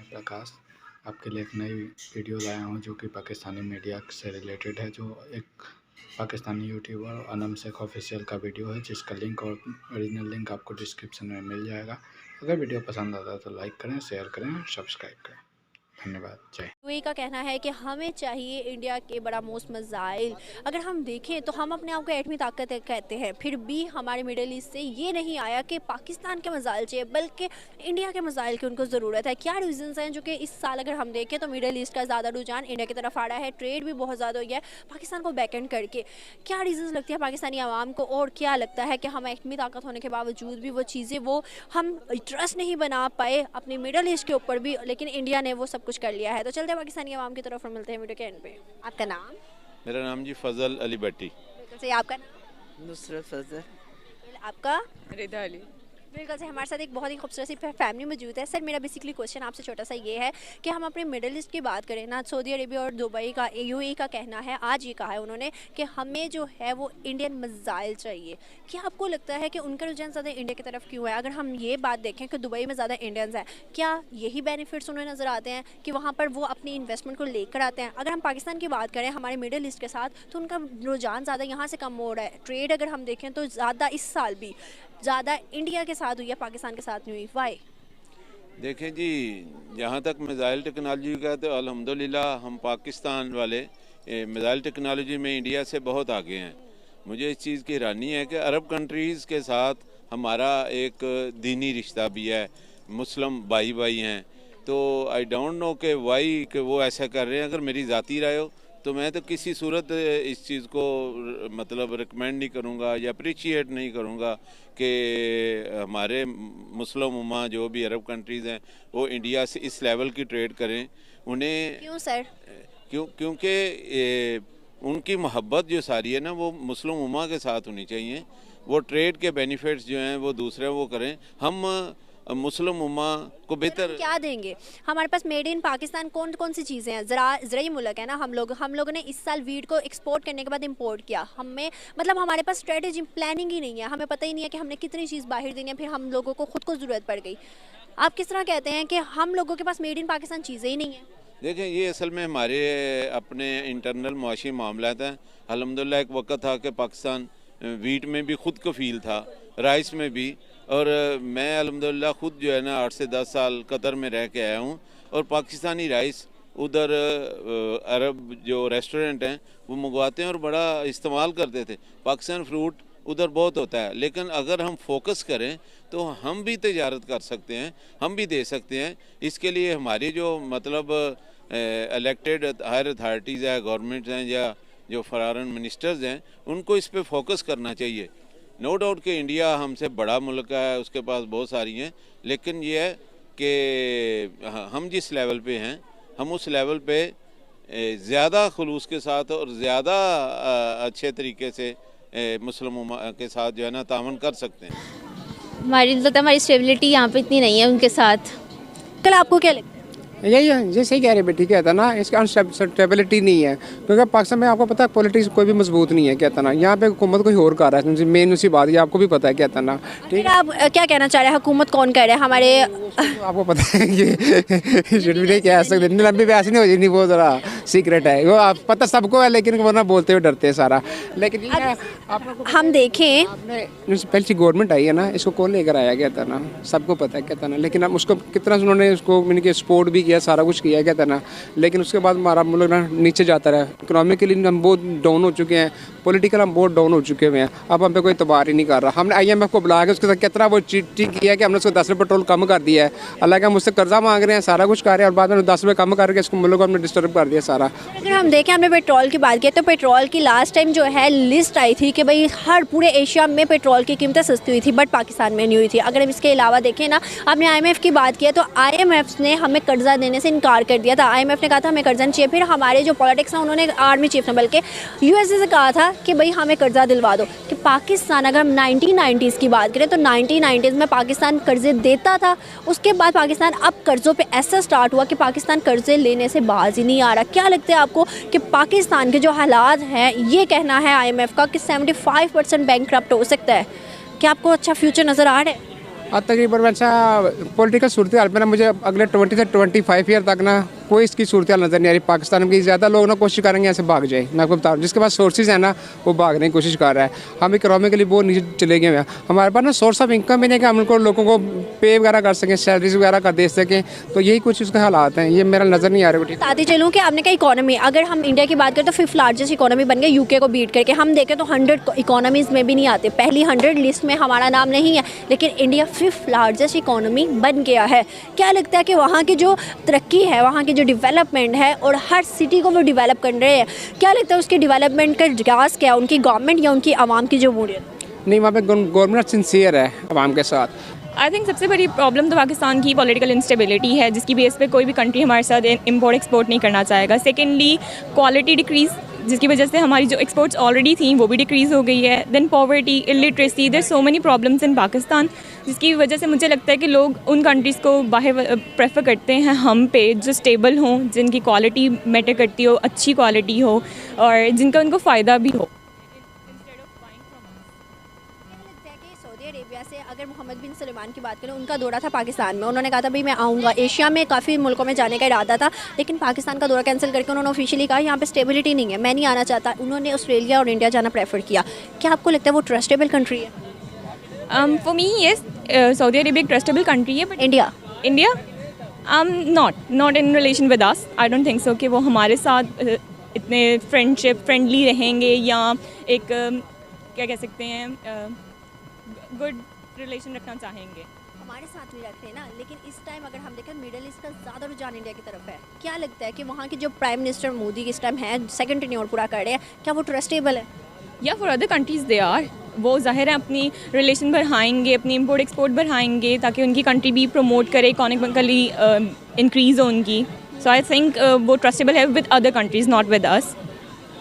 प्रकाश। आपके लिए एक नई वीडियो लाया हूं जो कि पाकिस्तानी मीडिया से रिलेटेड है, जो एक पाकिस्तानी यूट्यूबर अनम शेख ऑफिशियल का वीडियो है, जिसका लिंक और ओरिजिनल लिंक आपको डिस्क्रिप्शन में मिल जाएगा। अगर वीडियो पसंद आता है तो लाइक करें, शेयर करें, सब्सक्राइब करें। धन्यवाद। जय। यूएई का कहना है कि हमें चाहिए इंडिया के बड़ा मोस्ट मिसाइल। अगर हम देखें तो हम अपने आप को एटमी ताकत कहते हैं, फिर भी हमारे मिडिल ईस्ट से ये नहीं आया कि पाकिस्तान के मिसाइल चाहिए, बल्कि इंडिया के मिसाइल की उनको ज़रूरत है। क्या रीजंस हैं जो कि इस साल अगर हम देखें तो मिडिल ईस्ट का ज़्यादा रुझान इंडिया की तरफ आ रहा है, ट्रेड भी बहुत ज़्यादा हो गया है पाकिस्तान को बैकएंड करके। क्या रीजंस लगती है पाकिस्तानी आवाम को, और क्या लगता है कि हम एटमी ताकत होने के बावजूद भी वो चीज़ें वो हम ट्रस्ट नहीं बना पाए अपने मिडिल ईस्ट के ऊपर भी, लेकिन इंडिया ने वो सब कुछ कर लिया है। तो चलते हैं पाकिस्तानी आवाम की तरफ और मिलते हैं वीडियो के एंड पे। आपका नाम? मेरा नाम जी फजल अली भट्टी। बिल्कुल सही। आपका नाम? नुसरत फजल। आपका? रिदा अली। बिल्कुल से हमारे साथ एक बहुत ही खूबसूरत सी फैमिली मौजूद है। सर, मेरा बेसिकली क्वेश्चन आपसे छोटा सा ये है कि हम अपने मिडिल ईस्ट की बात करें ना, सऊदी अरेबिया और दुबई का, यूएई का कहना है, आज ये कहा है उन्होंने कि हमें जो है वो इंडियन मिसाइल चाहिए। क्या आपको लगता है कि उनका रुझान ज़्यादा इंडिया की तरफ क्यों है? अगर हम ये बात देखें कि दुबई में ज़्यादा इंडियंस हैं, क्या यही बेनिफिट्स उन्हें नज़र आते हैं कि वहाँ पर वो अपनी इन्वेस्टमेंट को लेकर आते हैं? अगर हम पाकिस्तान की बात करें हमारे मिडिल ईस्ट के साथ, तो उनका रुझान ज़्यादा यहाँ से कम हो रहा है। ट्रेड अगर हम देखें तो ज़्यादा इस साल भी ज़्यादा इंडिया के साथ हुई है, पाकिस्तान के साथ नहीं हुई। वाई? देखें जी, जहाँ तक मिज़ाइल टेक्नोलॉजी का तो अल्हम्दुलिल्लाह हम पाकिस्तान वाले मिज़ाइल टेक्नोलॉजी में इंडिया से बहुत आगे हैं। मुझे इस चीज़ की हैरानी है कि अरब कंट्रीज़ के साथ हमारा एक दीनी रिश्ता भी है, मुस्लिम भाई भाई हैं। तो आई डोंट नो कि वाई कि वो ऐसा कर रहे हैं। अगर मेरी ज़ाती राय हो तो मैं तो किसी सूरत इस चीज़ को मतलब रिकमेंड नहीं करूँगा या अप्रिशिएट नहीं करूँगा कि हमारे मुस्लिम उम्मा जो भी अरब कंट्रीज़ हैं वो इंडिया से इस लेवल की ट्रेड करें। उन्हें क्यों सर? क्योंकि उनकी मोहब्बत जो सारी है ना वो मुस्लिम उम्मा के साथ होनी चाहिए। वो ट्रेड के बेनिफिट्स जो हैं वो दूसरे वो करें। हम मुस्लिम उम्मा को बेहतर क्या देंगे? हमारे पास मेड इन पाकिस्तान कौन कौन सी चीज़ें हैं? ज़राई मुल्क है ना हम लोगों ने इस साल वीट को एक्सपोर्ट करने के बाद इंपोर्ट किया। हमें मतलब हमारे पास स्ट्रेटेजी प्लानिंग ही नहीं है, हमें पता ही नहीं है कि हमने कितनी चीज़ बाहर देनी है, फिर हम लोगों को खुद को ज़रूरत पड़ गई। आप किस तरह कहते हैं कि हम लोगों के पास मेड इन पाकिस्तान चीज़ें ही नहीं हैं? देखें, ये असल में हमारे अपने इंटरनल मुआशी मामलात हैं। अल्हम्दुलिल्लाह एक वक्त था कि पाकिस्तान वीट में भी खुद कफ़ील था, राइस में भी। और मैं अल्हम्दुलिल्लाह खुद जो है ना 8 से 10 साल कतर में रह के आया हूँ, और पाकिस्तानी राइस उधर अरब जो रेस्टोरेंट हैं वो मंगवाते हैं और बड़ा इस्तेमाल करते थे। पाकिस्तान फ्रूट उधर बहुत होता है, लेकिन अगर हम फोकस करें तो हम भी तजारत कर सकते हैं, हम भी दे सकते हैं। इसके लिए हमारी जो मतलब इलेक्टेड हायर अथॉरिटीज़ है, गवर्नमेंट्स हैं या जो फॉरेन मिनिस्टर्स हैं, उनको इस पे फोकस करना चाहिए। नो डाउट कि इंडिया हमसे बड़ा मुल्क है, उसके पास बहुत सारी हैं, लेकिन ये है कि हम जिस लेवल पे हैं हम उस लेवल पे ज़्यादा खुलूस के साथ और ज़्यादा अच्छे तरीके से मुस्लिम उम्मा के साथ जो है ना तावन कर सकते हैं। हमारी स्टेबिलिटी यहाँ पे इतनी नहीं है उनके साथ। कल आपको क्या लगता है? यही है, जैसे ही कह रहे बेटी कहता ना, इसकी अनस्टेबिलिटी नहीं है, क्योंकि पाकिस्तान में आपको पता है पॉलिटिक्स कोई भी मजबूत नहीं है, कहता ना। यहाँ पे हुकूमत कोई और कर रहा है, मेन उसी बात है, आपको भी पता है, कहता ना। ठीक है, आप क्या कहना चाह रहे हैं? हुकूमत कौन कर रहा है हमारे? तो आपको पता है कि भी नहीं कह सकते, लंबी बहस नहीं हो जाती, वो ज़रा सीक्रेट है, वो आप पता सबको है, लेकिन वो ना बोलते हुए डरते हैं सारा। लेकिन हम देखें, पहली सी गवर्नमेंट आई है ना, इसको कौन लेकर आया, कहता ना, सबको पता है, कहता ना। लेकिन अब उसको कितना उन्होंने उसको मैंने सपोर्ट भी किया, सारा कुछ किया, कहता ना। लेकिन उसके बाद हमारा मुल्क ना नीचे जाता रहा। इकोनॉमिकली हम बहुत डाउन हो चुके हैं, पॉलिटिकल हम बहुत डाउन हो चुके हुए हैं। अब हम पे कोई तबार ही नहीं कर रहा। हमने IMF को बुला के उसके साथ कितना वो चीटिंग किया कि हमने उसको 10 रुपये पेट्रोल कम कर दिया है। अल्लाह का मुझसे कर्जा मांग रहे हैं, सारा कुछ कर रहे हैं, और बाद में 10 रुपये कम करके इसको मुल्क को हमने डिस्टर्ब कर दिया सारा। अगर हम देखें, हमने पेट्रोल की बात की तो पेट्रोल की लास्ट टाइम जो है लिस्ट आई थी कि भाई हर पूरे एशिया में पेट्रोल की कीमतें सस्ती हुई थी, बट पाकिस्तान में नहीं हुई थी। अगर हम इसके अलावा देखें ना, आपने IMF की बात की है तो IMF ने हमें कर्जा देने से इनकार कर दिया था। IMF ने कहा था हमें कर्जा नहीं चाहिए। फिर हमारे जो पॉलिटिक्स हैं उन्होंने आर्मी चीफ ने बल्कि USA से कहा था कि भाई हमें कर्जा दिलवा दो। कि पाकिस्तान, अगर हम 1990s की बात करें तो 1990s में पाकिस्तान कर्जे देता था, उसके बाद पाकिस्तान अब कर्ज़ों पे ऐसा स्टार्ट हुआ कि पाकिस्तान कर्जे लेने से बाज ही नहीं आ रहा। क्या लगता है आपको कि पाकिस्तान के जो हालात हैं, ये कहना है IMF का कि 75% बैंकक्रप्ट हो सकता है, क्या आपको अच्छा फ्यूचर नज़र आ रहा है? तकरीबन वैसा पॉलिटिकल सूरत हाल में ना मुझे अगले 20 से 25 ईयर तक ना कोई इसकी सूरत हाल नज़र नहीं आ रही पाकिस्तान की। ज़्यादा लोग ना कोशिश करेंगे ऐसे भाग जाए। मैं आपको बता रहा हूँ जिसके पास सोर्सेज है ना वो भागने की कोशिश कर रहा है। हम इकोनॉमिकली बहुत नीचे चले गए हैं। हमारे पास ना सोर्स ऑफ इनकम भी नहीं कि हम उनको लोगों को पे वगैरह कर सकें, सैलरीज वगैरह कर दे सकें। तो यही कुछ उसके हालात हैं। ये मेरा नज़र नहीं आ रहा। बताती चलूँ कि आपने कहा इकोनॉमी, अगर हम इंडिया की बात करें तो 5th लार्जेस्ट इकोनॉमी बन गई यूके को बीट करके। हम देखें तो 100 इकोनॉमीज़ में भी नहीं आते, पहली 100 लिस्ट में हमारा नाम नहीं है, लेकिन इंडिया 5th लार्जेस्ट इकोनॉमी बन गया है। क्या लगता है कि वहाँ की जो तरक्की है, वहाँ की जो डेवलपमेंट है और हर सिटी को वो डेवलप कर रहे हैं, क्या लगता है उसके डेवलपमेंट का राज क्या है? उनकी गवर्नमेंट या उनकी आवाम की जमहूरियत? नहीं, वहाँ पे गवर्नमेंट सिंसियर है आवाम के साथ। आई थिंक सबसे बड़ी प्रॉब्लम तो पाकिस्तान की पॉलिटिकल इंस्टेबिलिटी है, जिसकी बेस पे कोई भी कंट्री हमारे साथ इंपोर्ट एक्सपोर्ट नहीं करना चाहेगा। सेकेंडली क्वालिटी डिक्रीज़, जिसकी वजह से हमारी जो एक्सपोर्ट्स ऑलरेडी थी वो भी डिक्रीज़ हो गई है। Then poverty, illiteracy, there so many problems in Pakistan, जिसकी वजह से मुझे लगता है कि लोग उन कंट्रीज़ को बाहर प्रेफर करते हैं हम पे, जो स्टेबल हों, जिनकी क्वालिटी मैटर करती हो, अच्छी क्वालिटी हो और जिनका उनको फ़ायदा भी हो। सऊदी अरेबिया से अगर मोहम्मद बिन सलमान की बात करें, उनका दौरा था पाकिस्तान में, उन्होंने कहा था भाई मैं आऊँगा। एशिया में काफ़ी मुल्कों में जाने का इरादा था, लेकिन पाकिस्तान का दौरा कैंसिल करके उन्होंने ऑफिशियली कहा यहाँ पे स्टेबिलिटी नहीं है, मैं नहीं आना चाहता। उन्होंने ऑस्ट्रेलिया और इंडिया जाना प्रेफर किया। क्या आपको लगता है वो ट्रस्टेबल कंट्री है? For me yes, Saudi Arabia एक ट्रस्टेबल कंट्री है, but India not in relation with us. I don't think so कि वो हमारे साथ इतने फ्रेंडली रहेंगे या एक क्या कह सकते हैं गुड रिलेशन रखना चाहेंगे। हमारे साथ भी रखते हैं ना, लेकिन इस टाइम अगर हम देखें मिडिल ईस्ट का ज़्यादा रुझान इंडिया की तरफ है। क्या लगता है कि वहाँ की जो प्राइम मिनिस्टर मोदी इस टाइम है, सेकंड टेन्योर पूरा कर रहे हैं, क्या वो ट्रस्टेबल है? या for other countries they are, वो ज़ाहिर है अपनी रिलेशन बढ़ाएंगे, अपनी इंपोर्ट एक्सपोर्ट बढ़ाएंगे ताकि उनकी कंट्री भी प्रमोट करे, इकोनॉमिकली इंक्रीज़ हो उनकी। सो आई थिंक वो ट्रस्टेबल है with other countries, not with us.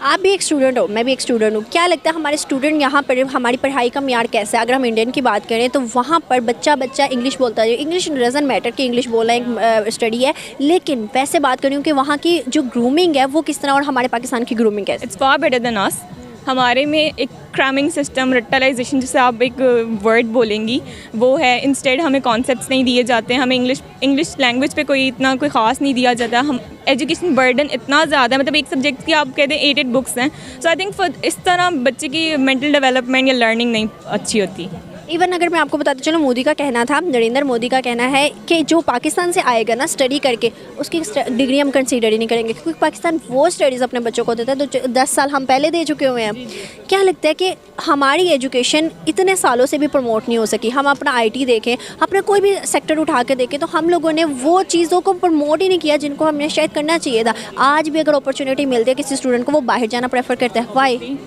आप भी एक स्टूडेंट हो, मैं भी एक स्टूडेंट हूँ। क्या लगता है हमारे स्टूडेंट यहाँ पर हमारी पढ़ाई का म्यार कैसा है? अगर हम इंडियन की बात करें तो वहाँ पर बच्चा इंग्लिश बोलता है। इंग्लिश डजंट मैटर कि इंग्लिश बोलना एक स्टडी है, लेकिन वैसे बात करूँ कि वहाँ की जो ग्रूमिंग है वो किस तरह और हमारे पाकिस्तान की ग्रूमिंग कैसे? It's far better than us. हमारे में एक क्रैमिंग सिस्टम, रट्टालाइजेशन जिसे आप एक वर्ड बोलेंगी, वो है। इंस्टेड हमें कॉन्सेप्ट्स नहीं दिए जाते हैं, हमें इंग्लिश लैंग्वेज पे कोई इतना कोई ख़ास नहीं दिया जाता। हम एजुकेशन बर्डन इतना ज़्यादा है, मतलब एक सब्जेक्ट की आप कहते हैं 8 बुक्स हैं। सो आई थिंक इस तरह बच्चे की मेंटल डेवलपमेंट या लर्निंग नहीं अच्छी होती। इवन अगर मैं आपको बताती चलूँ, मोदी का कहना था, नरेंद्र मोदी का कहना है कि जो पाकिस्तान से आएगा ना स्टडी करके, उसकी डिग्री हम कंसीडर ही नहीं करेंगे, क्योंकि पाकिस्तान वो स्टडीज़ अपने बच्चों को देता है जो 10 साल हम पहले दे चुके हुए हैं। क्या लगता है कि हमारी एजुकेशन इतने सालों से भी प्रमोट नहीं हो सकी? हम अपना IT देखें, अपना कोई भी सेक्टर उठा के देखें, तो हम लोगों ने वो चीज़ों को प्रमोट ही नहीं किया जिनको हमने शायद करना चाहिए था। आज भी अगर अपॉर्चुनिटी मिलती है किसी स्टूडेंट को, वो बाहर जाना प्रेफर करता है। वाई?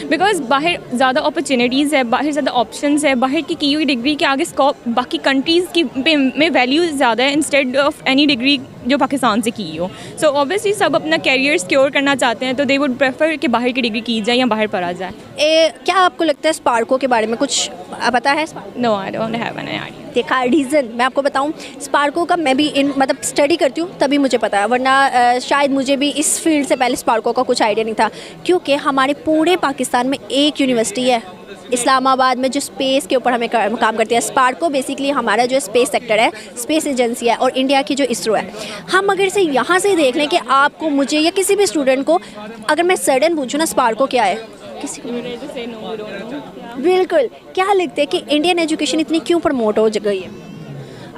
बिकॉज बाहर ज़्यादा अपॉर्चुनिटीज़ है, बाहर ज़्यादा ऑप्शंस है, बाहर की हुई डिग्री के आगे स्कोप बाकी कंट्रीज़ की में वैल्यू ज़्यादा है इंस्टेड ऑफ एनी डिग्री जो पाकिस्तान से की हो। सो ऑब्वियसली सब अपना कैरियर सिक्योर करना चाहते हैं, तो दे वुड प्रेफर कि बाहर की डिग्री की जाए या बाहर पढ़ा जाए। क्या आपको लगता है स्पार्को के बारे में कुछ पता है? No, I don't have any idea. देखा, रीज़न मैं आपको बताऊं, स्पार्को का मैं भी मतलब स्टडी करती हूँ तभी मुझे पता है, वरना शायद मुझे भी इस फील्ड से पहले स्पार्को का कुछ आइडिया नहीं था। क्योंकि हमारे पूरे पाकिस्तान में एक यूनिवर्सिटी है इस्लामाबाद में जो स्पेस के ऊपर हमें काम करती है। स्पार्को बेसिकली हमारा जो स्पेस सेक्टर है, स्पेस एजेंसी है, और इंडिया की जो इसरो है। हम अगर से यहाँ से देख लें कि आपको, मुझे या किसी भी स्टूडेंट को अगर मैं सडन पूछूँ ना स्पार्को क्या है, किसी को बिल्कुल, क्या लगता है कि इंडियन एजुकेशन इतनी क्यों प्रमोट हो गई है?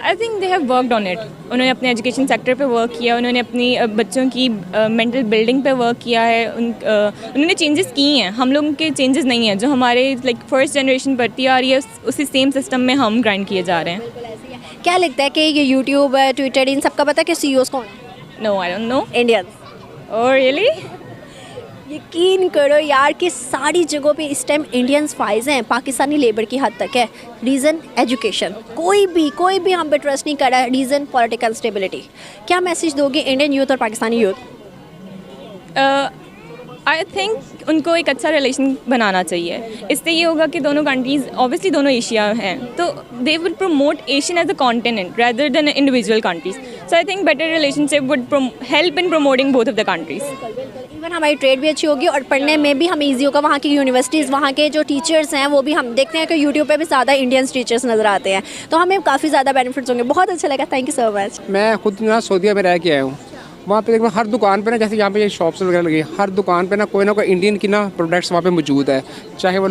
I think they have worked on it. उन्होंने अपने एजुकेशन सेक्टर पे वर्क किया, उन्होंने अपनी बच्चों की मेंटल बिल्डिंग पे वर्क किया है, उन्होंने चेंजेस की हैं। हम लोगों के चेंजेस नहीं हैं, जो हमारे लाइक फर्स्ट जनरेशन बढ़ती आ रही है उसी सेम सिस्टम में हम ग्राइंड किए जा रहे हैं। क्या लगता है कि ये यूट्यूब, ट्विटर, इन सबका पता है कि CEOs कौन है? No, I don't know. Indian. Oh really? यकीन करो यार कि सारी जगहों पे इस टाइम इंडियंस फाइज हैं, पाकिस्तानी लेबर की हद तक है। रीज़न एजुकेशन, कोई भी हम पे ट्रस्ट नहीं कर रहा है। Reason political stability. क्या मैसेज दोगे इंडियन यूथ और पाकिस्तानी यूथ? आई थिंक उनको एक अच्छा रिलेशन बनाना चाहिए। इससे ये होगा कि दोनों कंट्रीज़, ऑब्वियसली दोनों एशिया हैं, तो they would promote Asian as a continent rather than individual countries. So I think better relationship would help in promoting both of the countries. Even हमारी ट्रेड भी अच्छी होगी और पढ़ने में भी हमें ईजी होगा। वहाँ की यूनिवर्सिटीज़, वहाँ के जो टीचर्स हैं वो भी हम देखते हैं कि यूट्यूब पे भी ज़्यादा इंडियंस टीचर्स नज़र आते हैं, तो हमें काफ़ी ज़्यादा बेनिफिट्स होंगे। बहुत अच्छा लगा, थैंक यू सो मच। मैं खुद ना सऊदीया में रह के आया हूँ। वहाँ पे देखो हर दुकान पे ना, जैसे यहाँ पे ये शॉप्स वगैरह लगी, हर दुकान पे ना कोई इंडियन की ना प्रोडक्ट्स वहाँ पे मौजूद है। चाहे वो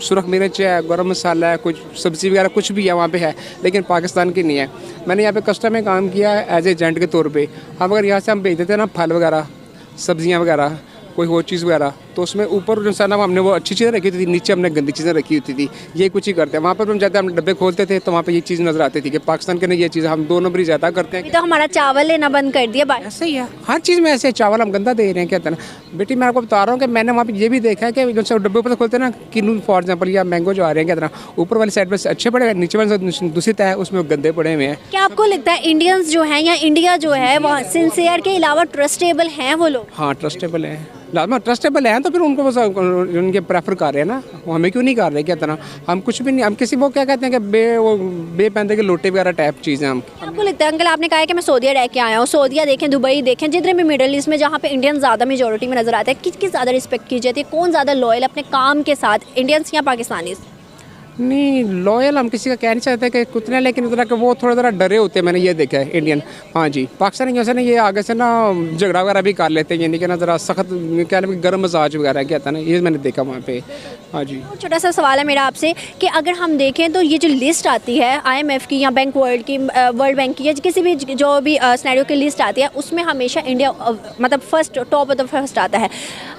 सुरख मिर्च है, गरम मसाला है, कुछ सब्ज़ी वगैरह कुछ भी है वहाँ पे है, लेकिन पाकिस्तान की नहीं है। मैंने यहाँ पे कस्टम में काम किया है एज एजेंट के तौर पर। हम अगर यहाँ से हम भेज देते हैं ना फल वगैरह, सब्ज़ियाँ वगैरह, कोई और चीज़ वगैरह, तो उसमें ऊपर जो सा ना हमने वो अच्छी चीज़ें रखी होती थी, नीचे हमने गंदी चीज़ें रखी होती थी। ये कुछ ही करते हैं वहाँ पर। हम जाते हम डब्बे खोलते थे तो वहाँ पे ये चीज़ नज़र आती थी कि पाकिस्तान के नहीं, ये चीज़ हम 2 नंबर ही ज़्यादा करते हैं। तो हमारा चावल लेना बंद कर दिया भाई। ऐसे ही है हर चीज़ में, ऐसे चावल हम गंदा दे रहे हैं। कहते हैं ना बेटी, मैं आपको बता रहा हूँ कि मैंने वहाँ पे ये भी देखा है कि जो सब डब्बे ऊपर खोलते हैं ना, किन्नू फॉर एग्जाम्पल या मैंगो जो आ रहे हैं, कहते हैं ऊपर वाली साइड पर अच्छे पड़े हैं, नीचे वाली दूसरी तय है उसमें गंदे पड़े हुए हैं। क्या आपको लगता है इंडियंस जो हैं या इंडिया जो है वहाँ सिंसियर के अलावा ट्रस्टेबल हैं वो लोग? हाँ ट्रस्टेबल है, लाजमा ट्रस्टेबल हैं, तो फिर उनको बस उनके प्रेफर कर रहे हैं ना, वो हमें क्यों नहीं कर रहे? कहते ना हम कुछ भी नहीं, हम किसी वो क्या कहते हैं कि वो बेपैंदे के लोटे वगैरह टाइप चीज़ें हम। आपको लगता है अंकल, आपने कहा है कि मैं सऊदीया रह के आया हूँ, सऊदीया देखें, दुबई देखें, जितने भी मिडिल ईस्ट में जहाँ पे इंडियन ज़्यादा मेजोरिटी में नज़र आते हैं, किसकी ज़्यादा रिस्पेक्ट की जाती है? कौन ज़्यादा लॉयल अपने काम के साथ, इंडियंस या पाकिस्तानीज़? नहीं लॉयल हम किसी का कह नहीं सकते कि कितने, लेकिन उतना कि वो थोड़ा ज़रा डरे होते हैं, मैंने ये देखा है इंडियन। हाँ जी, पाकिस्तानी जैसे ना ये आगे से ना झगड़ा वगैरह भी कर लेते हैं, यानी कि ना ज़रा सख्त क्या गर्म मजाज वगैरह क्या था ना, ये मैंने देखा वहाँ पे। हाँ जी, छोटा सा सवाल है मेरा आपसे कि अगर हम देखें तो ये जो लिस्ट आती है IMF की या बैंक वर्ल्ड की, वर्ल्ड बैंक की, या किसी भी जो भी सिनेरियो की लिस्ट आती है, उसमें हमेशा इंडिया मतलब first, top of the first आता है।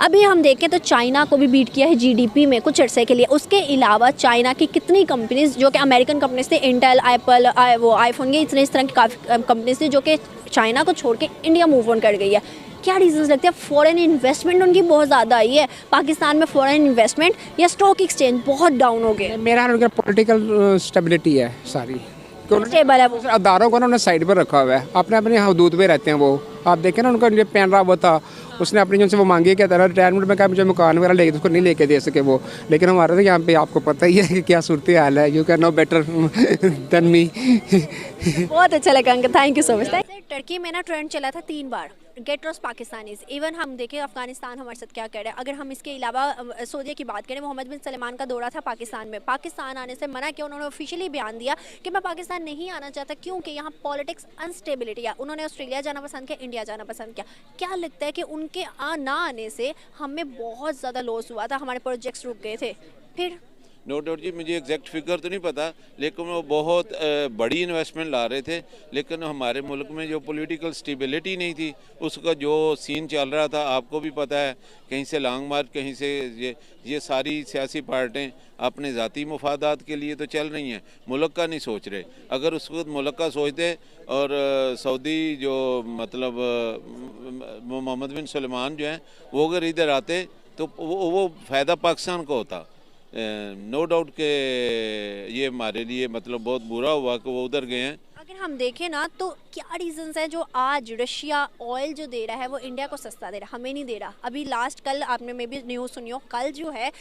अभी हम देखें तो चाइना को भी बीट किया है GDP में कुछ अर्से के लिए। उसके अलावा चाइना की कितनी कंपनीज जो कि अमेरिकन कंपनीज थे, इंटेल, एप्पल, वो आईफोन, ये इस तरह की काफ़ी कंपनीज थी जो कि चाइना को छोड़ के इंडिया मूव ऑन कर गई है। क्या रीजंस लगते हैं? फॉरेन इन्वेस्टमेंट उनकी बहुत ज़्यादा आई है पाकिस्तान में, फॉरेन इन्वेस्टमेंट या स्टॉक एक्सचेंज बहुत डाउन हो गए? मेरा उनका पॉलिटिकल स्टेबिलिटी है सारी, स्टेबल है वो। अदारों को ना उन्होंने साइड पर रखा हुआ है, अपने अपने हदूद पे रहते हैं वो। आप देखें ना उनका जो पहन रहा हुआ था, उसने अपनी जो से वो मांगी क्या था रिटायरमेंट में, क्या मुझे मकान वगैरह लेके उसको नहीं लेके दे सके वो। लेकिन हमारे तो यहाँ पे आपको पता ही है कि क्या सूरत हाल है, you can know better than me. बहुत अच्छा लगा uncle, thank you so much. Turkey में ना ट्रेंड चला था 3 बार, गेट लॉस्ट पाकिस्तानीज। इवन हम देखें अफगानिस्तान हमारे साथ क्या कर रहा है। अगर हम इसके अलावा सऊदीया की बात करें, मोहम्मद बिन सलमान का दौरा था पाकिस्तान में, पाकिस्तान आने से मना किया। उन्होंने ऑफिशियली बयान दिया कि मैं पाकिस्तान नहीं आना चाहता क्योंकि यहाँ पॉलिटिक्स अनस्टेबिलिटी है। उन्होंने ऑस्ट्रेलिया जाना पसंद किया, इंडिया जाना पसंद किया। क्या लगता है कि उनके ना आने से हमें बहुत ज़्यादा लॉस हुआ था, हमारे प्रोजेक्ट्स रुक गए थे? फिर नो डाउट जी, मुझे एग्जैक्ट फिगर तो नहीं पता, लेकिन वो बहुत बड़ी इन्वेस्टमेंट ला रहे थे। लेकिन हमारे मुल्क में जो पॉलिटिकल स्टेबिलिटी नहीं थी, उसका जो सीन चल रहा था आपको भी पता है, कहीं से लॉन्ग मार्च, कहीं से ये सारी सियासी पार्टियाँ अपने ज़ाती मफादात के लिए तो चल रही हैं, मुल्क का नहीं सोच रहे। अगर उस वक्त मुल्क का सोचते और सऊदी जो मतलब मोहम्मद बिन सलमान जो हैं वो अगर इधर आते तो वो फ़ायदा पाकिस्तान को होता। नो डाउट के ये हमारे लिए मतलब बहुत बुरा हुआ कि वो उधर गए हैं। अगर हम देखें ना तो क्या रीजंस है जो आज रशिया ऑयल जो दे रहा है वो इंडिया को सस्ता दे रहा है, हमें नहीं दे रहा। अभी लास्ट कल आपने मे भी न्यूज़ सुनी हो, कल जो है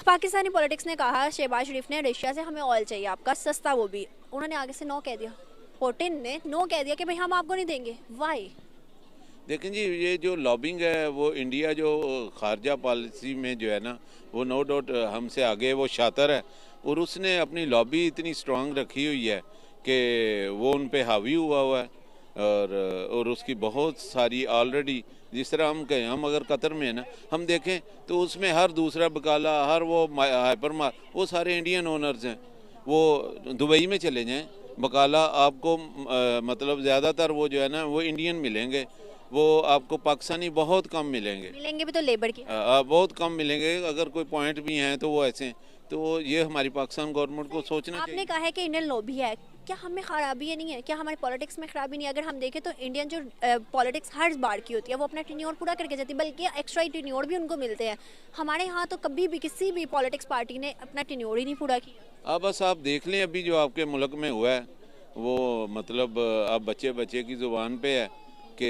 पाकिस्तानी पॉलिटिक्स ने कहा, शहबाज शरीफ ने, रशिया से हमें ऑयल चाहिए आपका सस्ता, वो भी उन्होंने आगे से नो कह दिया। पुतिन ने नो कह दिया कि भाई हम आपको नहीं देंगे। वाई? देखें जी, ये जो लॉबिंग है वो इंडिया जो खारजा पॉलिसी में जो है ना, वो नो डाउट हमसे आगे वो शातर है, और उसने अपनी लॉबी इतनी स्ट्रांग रखी हुई है कि वो उन पे हावी हुआ है। और उसकी बहुत सारी ऑलरेडी, जिस तरह हम कहें, हम अगर कतर में है ना, हम देखें तो उसमें हर दूसरा बकाला, हर वो हाइपर वो सारे इंडियन ओनर्स हैं। वो दुबई में चले जाएं, बकाला आपको मतलब ज़्यादातर वो जो है ना वो इंडियन मिलेंगे, वो आपको पाकिस्तानी बहुत कम मिलेंगे भी तो लेबर की बहुत कम मिलेंगे। अगर कोई पॉइंट भी हैं तो वो ऐसे, तो ये हमारी पाकिस्तान गवर्नमेंट को सोचना चाहिए। आपने कहा है कि इंडियन लॉबी है, क्या हमें खराबी नहीं है? क्या हमारे पॉलिटिक्स में खराबी नहीं है? अगर हम देखें तो इंडियन जो पॉलिटिक्स हर बार की होती है वो अपना टेन्योर पूरा करके जाती है, बल्कि एक्स्ट्रा टेन्योर भी उनको मिलते हैं। हमारे यहाँ तो कभी भी किसी भी पॉलिटिक्स पार्टी ने अपना टेन्योर ही नहीं पूरा किया। बस आप देख लें अभी जो आपके मुल्क में हुआ है वो मतलब अब बच्चे की ज़ुबान पे है कि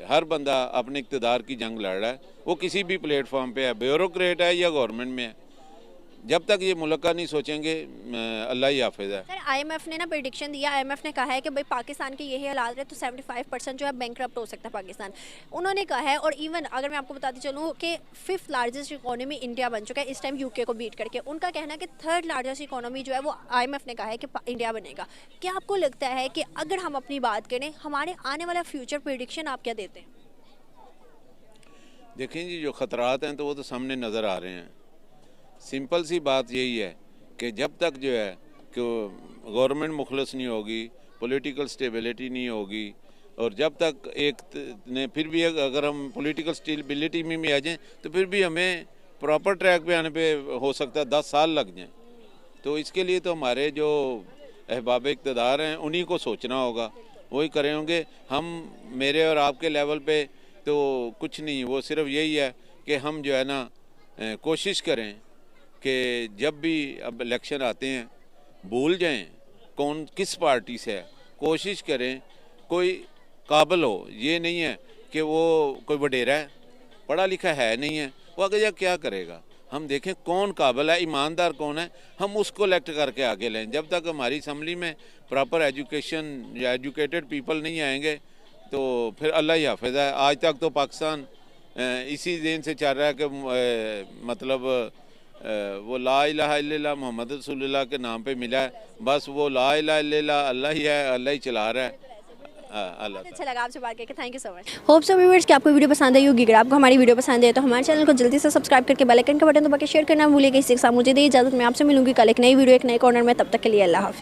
हर बंदा अपने इक़्तिदार की जंग लड़ रहा है, वो किसी भी प्लेटफॉर्म पे है, ब्यूरोक्रेट है या गवर्नमेंट में है। जब तक ये मुल्क का नहीं सोचेंगे अल्लाह ही हाफिज़ है। सर आईएमएफ ने ना प्रेडिक्शन दिया, आईएमएफ ने कहा है कि भाई पाकिस्तान के यही हालात रहे तो 75% जो है बैंकरप्ट हो सकता है पाकिस्तान, उन्होंने कहा है। और इवन अगर मैं आपको बताती चलूँ कि 5th लार्जेस्ट इकोनॉमी इंडिया बन चुका है इस टाइम यूके को बीट करके। उनका कहना है कि 3rd लार्जेस्ट इकोनॉमी जो है वो आईएमएफ ने कहा है कि इंडिया बनेगा। क्या आपको लगता है कि अगर हम अपनी बात करें हमारे आने वाला फ्यूचर प्रेडिक्शन आप क्या देते हैं? देखें जी, जो ख़तरात हैं तो वो तो सामने नज़र आ रहे हैं। सिंपल सी बात यही है कि जब तक जो है कि गवर्नमेंट मुखलस नहीं होगी, पॉलिटिकल स्टेबिलिटी नहीं होगी, और जब तक फिर भी अगर हम पॉलिटिकल स्टेबिलिटी में भी आ जाएं तो फिर भी हमें प्रॉपर ट्रैक पे आने पे हो सकता है 10 साल लग जाएं। तो इसके लिए तो हमारे जो अहबाब इक़्तिदार हैं उन्हीं को सोचना होगा, वही करे होंगे। हम मेरे और आपके लेवल पे तो कुछ नहीं, वो सिर्फ यही है कि हम जो है ना कोशिश करें कि जब भी अब इलेक्शन आते हैं भूल जाएं कौन किस पार्टी से है, कोशिश करें कोई काबिल हो। ये नहीं है कि वो कोई वडेरा है, पढ़ा लिखा है नहीं है, वो आगे जा क्या करेगा। हम देखें कौन काबिल है, ईमानदार कौन है, हम उसको इलेक्ट करके आगे लें। जब तक हमारी असम्बली में प्रॉपर एजुकेशन या एजुकेटेड पीपल नहीं आएंगे तो फिर अल्लाह ही हाफिज़ है। आज तक तो पाकिस्तान इसी दिन से चल रहा है कि मतलब वो ला इलाहा इल्लल्लाह मोहम्मद रसूलुल्लाह के नाम पे मिला है, बस वो ला इलाहा इल्लल्लाह अल्लाह ही है, अल्लाह ही चला रहा है। अल्लाह अच्छा लगा आपसे बात करके, thank you so much. Hope so viewers कि आपको वीडियो पसंद आई होगी। अगर आपको हमारी वीडियो पसंद है तो हमारे चैनल को जल्दी से सब्सक्राइब करके बेल आइकन का बटन दबा के शेयर करना भूलिएगा। इसके साथ मुझे दी इजाज़त, मैं आपसे मिलूंगी कल एक नई वीडियो एक नए कॉर्नर में। तब तक के लिए अल्लाह हाफ़िज़।